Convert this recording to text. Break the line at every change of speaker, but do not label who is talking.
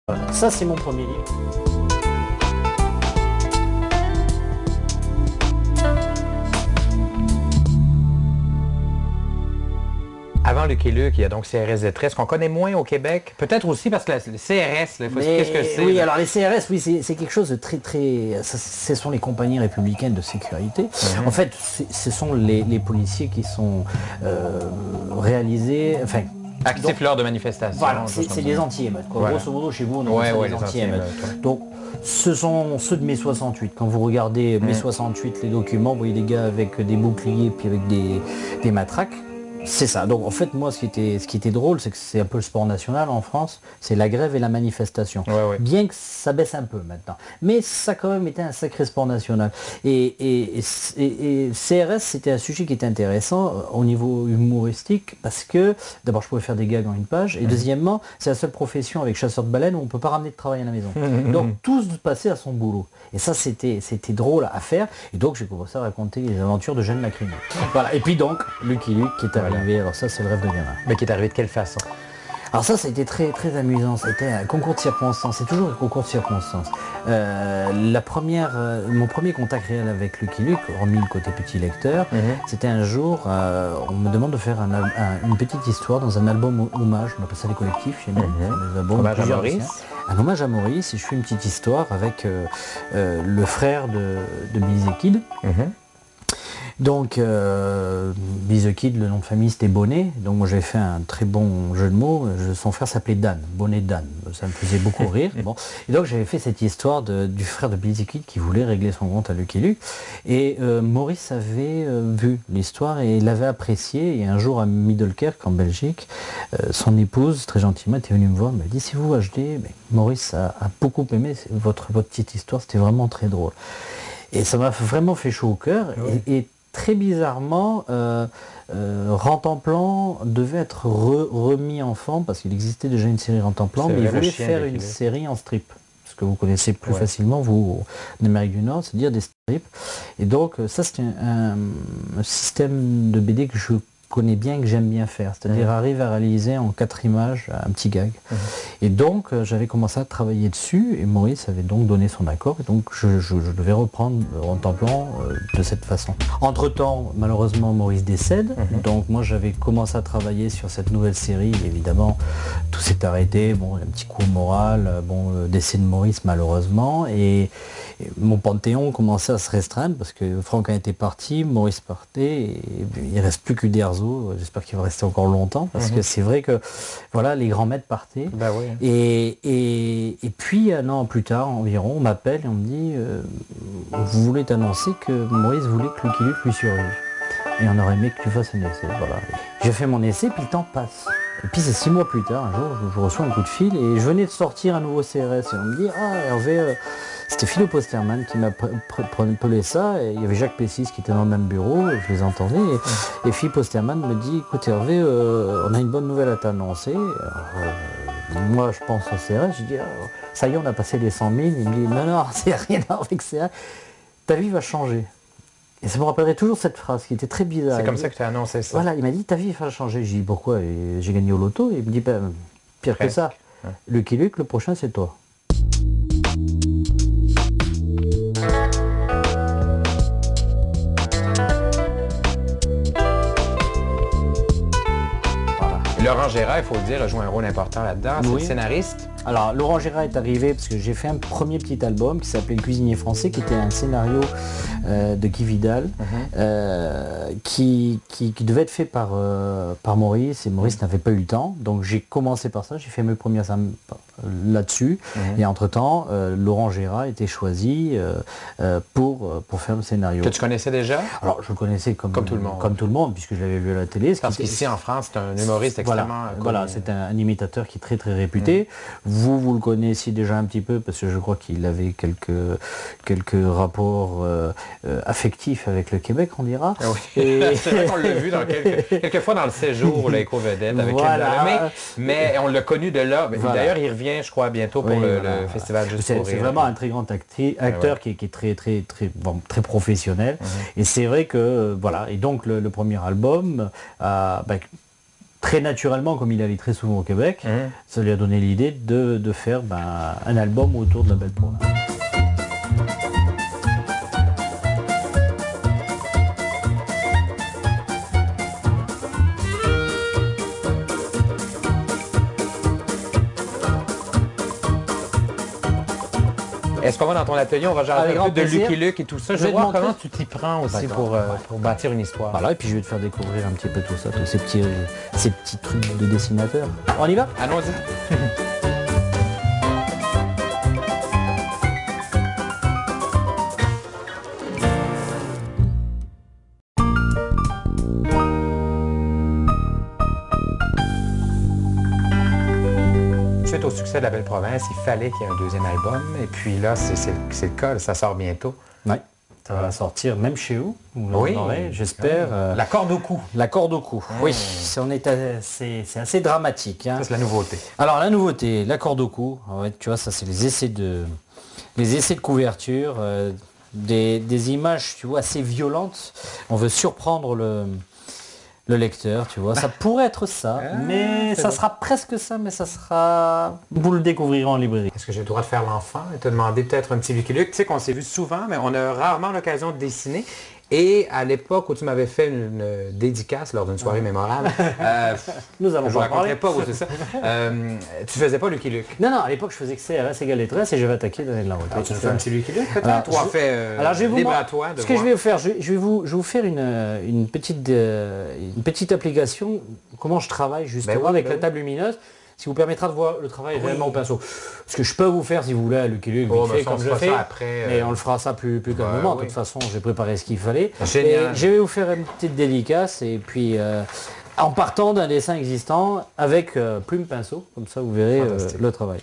Voilà. Ça, c'est mon premier livre.
Avant Lucky Luke, il y a donc CRS Détresse, qu'on connaît moins au Québec. Peut-être aussi parce que le CRS, qu'est-ce que c'est?
Oui,
là?
alors les CRS, oui, c'est quelque chose de très... ce sont les compagnies républicaines de sécurité. En fait, ce sont les policiers qui sont réalisés... Enfin,
Actifs lors de manifestations.
voilà, c'est des anti-émeutes.
Voilà.
Grosso modo, chez vous, on appelle ça des anti-émeutes. Donc, ce sont ceux de mai 68. Quand vous regardez mai 68, les documents, vous voyez des gars avec des boucliers puis avec des matraques. C'est ça. Donc en fait, moi, ce qui était drôle, c'est que c'est un peu le sport national en France, c'est la grève et la manifestation. Bien que ça baisse un peu maintenant. Mais ça a quand même été un sacré sport national. Et CRS, c'était un sujet qui était intéressant au niveau humoristique, parce que d'abord, je pouvais faire des gags en une page, et deuxièmement, c'est la seule profession avec chasseur de baleines où on ne peut pas ramener de travail à la maison. Donc tout se passait à son boulot. Et ça, c'était drôle à faire. Et donc, j'ai commencé à raconter les aventures de Jeanne Lacrymo. Voilà. Et puis donc, Lucky Luke qui est arrivé. Alors ça, c'est le rêve de gamin.
Mais qui est arrivé de quelle façon?
Alors ça a été très, très amusant. C'était un concours de circonstances. C'est toujours un concours de circonstances. Mon premier contact réel avec Lucky Luke, hormis le côté petit lecteur, c'était un jour, on me demande de faire une petite histoire dans un album hommage. On appelle ça les collectifs chez nous.
Hommage à Maurice.
Un hommage à Maurice. Et je fais une petite histoire avec le frère de Billy the Kid. Donc, Billy the Kid, le nom de famille, c'était Bonnet. Donc, moi, j'avais fait un très bon jeu de mots. Son frère s'appelait Dan, Bonnet Dan. Ça me faisait beaucoup rire. Bon. Et donc, j'avais fait cette histoire du frère de Billy the Kid qui voulait régler son compte à Lucky Luke. Et Maurice avait vu l'histoire et il l'avait apprécié. Et un jour, à Middelkerk, en Belgique, son épouse, très gentiment, était venue me voir. Elle m'a dit, si vous achetez, Maurice a beaucoup aimé votre petite histoire. C'était vraiment très drôle. Et ça m'a vraiment fait chaud au cœur. Et très bizarrement, Rantanplan devait être remis en forme parce qu'il existait déjà une série Rantanplan, mais il voulait faire une série en strip. Ce que vous connaissez plus facilement, vous, en Amérique du Nord, c'est-à-dire des strips. Et donc, ça, c'est un système de BD que je connais bien, que j'aime bien faire. C'est-à-dire arrive à réaliser en 4 images un petit gag. Et donc, j'avais commencé à travailler dessus, et Maurice avait donc donné son accord, et donc je devais reprendre Rantanplan de cette façon. Entre-temps, malheureusement, Maurice décède, donc moi j'avais commencé à travailler sur cette nouvelle série, et évidemment, tout s'est arrêté, bon, un petit coup moral, bon, le décès de Maurice, malheureusement, et mon panthéon commençait à se restreindre, parce que Franck a été parti, Maurice partait, et il ne reste plus que Derzo. J'espère qu'il va rester encore longtemps, parce que c'est vrai que voilà, les grands maîtres partaient. Et puis un an plus tard environ, on m'appelle et on me dit vous voulez t'annoncer que Maurice voulait que Lucky Luke lui survive. Et on aurait aimé que tu fasses un essai. Voilà. J'ai fait mon essai, puis le temps passe. Et puis c'est 6 mois plus tard, un jour, je reçois un coup de fil et je venais de sortir un nouveau CRS. Et on me dit, ah Hervé, c'était Philo Posterman qui m'a pelé ça. Et il y avait Jacques Pessis qui était dans le même bureau, je les entendais. Et Philo Posterman me dit, écoute Hervé, on a une bonne nouvelle à t'annoncer. Moi je pense au CRS, je dis, ça y est, on a passé les 100 000. Il me dit, non, c'est rien à voir avec ça. Ta vie va changer. Et ça me rappellerait toujours cette phrase qui était très bizarre.
C'est comme ça que tu as annoncé ça.
Voilà, il m'a dit ta vie va changer. J'ai dit pourquoi? J'ai gagné au loto. Et il me dit pire que ça. Lucky Luke, le prochain c'est toi.
Voilà. Laurent Gérard, il faut le dire, a joué un rôle important là-dedans. C'est le scénariste.
Alors, Laurent Gérard est arrivé parce que j'ai fait un premier petit album qui s'appelait Le Cuisinier Français, qui était un scénario de Guy Vidal, qui devait être fait par Maurice, et Maurice n'avait pas eu le temps. Donc j'ai commencé par ça, j'ai fait mes premières là-dessus. Et entre-temps, Laurent Gérard était choisi pour faire le scénario.
Que tu connaissais déjà?
Alors, je le connaissais comme tout le monde. Comme tout le monde, puisque je l'avais vu à la télé.
Parce qu'ici en France, c'est un humoriste extrêmement connu.
Voilà, c'est un imitateur qui est très très réputé. Vous le connaissiez déjà un petit peu, parce que je crois qu'il avait quelques rapports affectifs avec le Québec, on dira.
Ah oui. Et... c'est vrai qu'on l'a vu quelques fois dans le séjour, l'éco-vedette avec mais on l'a connu de là. D'ailleurs, il revient, je crois, bientôt pour le festival Juste pour rire.
C'est vraiment un très grand acteur qui est très professionnel. Et c'est vrai que, voilà, et donc le premier album, très naturellement, comme il allait très souvent au Québec, ça lui a donné l'idée de faire un album autour de la belle province.
Est-ce qu'on va dans ton atelier, on va jaser un peu de Lucky Luke et tout ça. Je vais voir comment tu t'y prends aussi pour bâtir une histoire.
Voilà, et puis je vais te faire découvrir un petit peu tout ça, tous ces petits trucs de dessinateur. On y va?
Allons-y. Suite au succès de La Belle Province, il fallait qu'il y ait un deuxième album. Et puis là, c'est le cas, ça sort bientôt.
Oui, ça va sortir même chez vous.
Oui,
j'espère.
La corde au cou.
La corde au cou, oui. C'est assez dramatique. Hein.
Ça, c'est la nouveauté.
Alors, la nouveauté, la corde au cou, en fait, tu vois, ça, c'est les essais de couverture, des images, tu vois, assez violentes. On veut surprendre le lecteur, tu vois. Ça pourrait être ça, mais ça sera presque ça, mais ça sera... Vous le découvrirez en librairie.
Est-ce que j'ai le droit de faire l'enfant et te demander peut-être un petit Lucky Luke? Tu sais qu'on s'est vu souvent, mais on a rarement l'occasion de dessiner. Et à l'époque où tu m'avais fait une dédicace lors d'une soirée mémorable,
nous avons
je ne raconterai pas où c'est ça, tu faisais pas Lucky Luke?
Non, à l'époque je faisais que CRS égale les tresses et je vais attaquer donner de la route.
Tu fais un petit Lucky Luke peut-être? Toi,
alors je vais
libre à toi de
ce que je vais vous faire, je vais vous faire une petite application, comment je travaille justement avec la table lumineuse, ce qui vous permettra de voir le travail réellement au pinceau. Ce que je peux vous faire si vous voulez à Lucky Luke, comme je le fais, mais on le fera ça plus calmement. De toute façon, j'ai préparé ce qu'il fallait.
Génial.
Je vais vous faire une petite dédicace et puis en partant d'un dessin existant avec plume pinceau, comme ça vous verrez le travail.